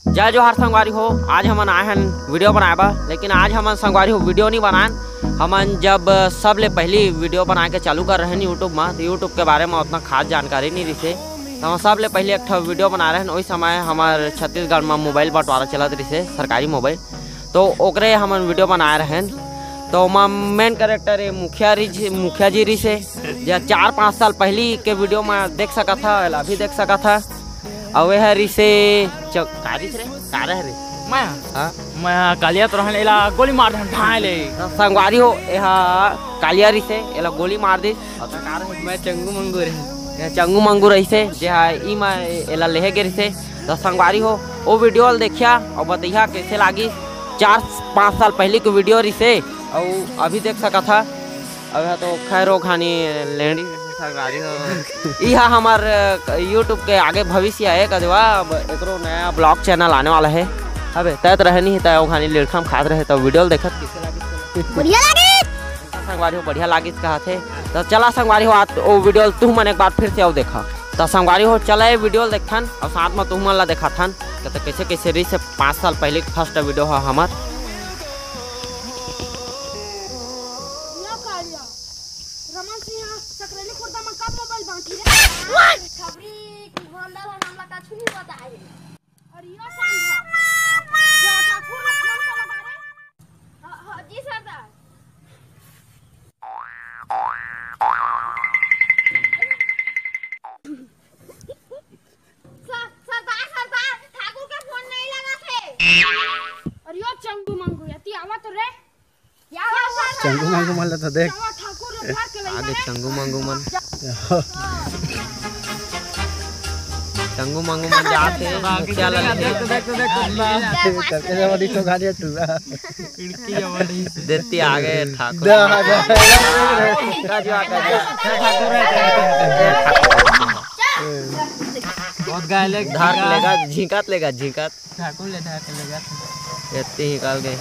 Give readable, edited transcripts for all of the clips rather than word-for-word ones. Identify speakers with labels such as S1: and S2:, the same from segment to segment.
S1: जय जोहार संगवारी हो। आज हमन आए हैं वीडियो बनाएबा, लेकिन आज हमन संगवारी हो वीडियो नहीं बनान। हमन जब सबले पहली वीडियो बना के चालू कर रहे हैं यूट्यूब में, तो यूट्यूब के बारे में उतना खास जानकारी नहीं रही थे, तो हम सबले पहले एक वीडियो बना रहे हैं। वही समय हमारे छत्तीसगढ़ में मोबाइल बंटवारा चलत रही है, सरकारी मोबाइल, तो ओकरे हमन वीडियो बना रहे हैं। तो मेन कैरेक्टर है मुखिया जी रही से, जो 4-5 साल पहली के वीडियो में देख सका था, अभी देख सका था। और वह रही से
S2: मैं कालिया तो रहने एला गोली मार दे ढाई ले
S1: संगवारी हो। यह कालिया रही से एला गोली मार दी।
S2: मैं
S1: चंगू मंगू रही से ई में एला लेहे गे रही से। तो संगवारी हो वो वीडियो देखिया और बताइया कैसे लगी। 4-5 साल पहले की वीडियो रही से और अभी देख सका था। अब तो खैर खानी लेंडी यह हमार यूट्यूब के आगे भविष्य है कदवा एक नया ब्लॉग चैनल आने वाला है। अबे तय रहे नहीं तय खानी लेखम खाद रहे तो वीडियो देखत कैसे लगी, बढ़िया लगी संगवारी हो, बढ़िया लगी कहा थे। तो चला संगवारी हो आज वो वीडियो तू मन एक बार फिर से आओ देखा। तो संगवारी हो चला ये वीडियो देखथन और साथ में तुम मन ला देखा थन तो कैसे कैसे रही से 5 साल पहले फर्स्ट वीडियो है हमार।
S3: चंगू मंगू मन तो देख
S1: आगे चंगू मंगू मन जाते
S3: करके जवानी तो गाड़ी टूरा
S1: देती आगे ठाकुर
S2: बहुत गायले
S1: धार लेगा झिंकत लेगा
S2: ठाकुर ले धार लेगा
S1: इतनी ही निकाल गए।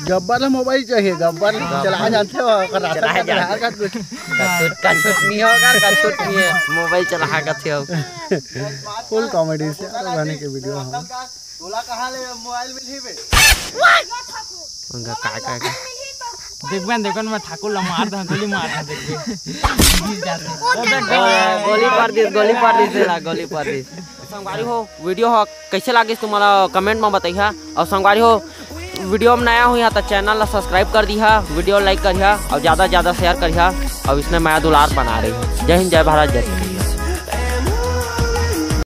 S3: गब्बर मोबाइल चाहिए, गब्बर चला जानते हो
S1: मोबाइल चला करते हो
S3: फुल कॉमेडी से गाने के वीडियो हम
S4: तोला कहां ले मोबाइल मिलही बे
S1: उनका का
S2: देखबन मैं ठाकुर ला मार दा गोली मार दा
S1: गोली पार दी संगवारी हो। वीडियो हो कैसे लगे तुम्हारा कमेंट में बताइए। और संगवारी हो वीडियो में नया हुई तो चैनल ला सब्सक्राइब कर दिया, वीडियो लाइक करिया और ज़्यादा से ज़्यादा शेयर करिया। और इसने माया दुलार बना रही है। जय हिंद, जय भारत, जय।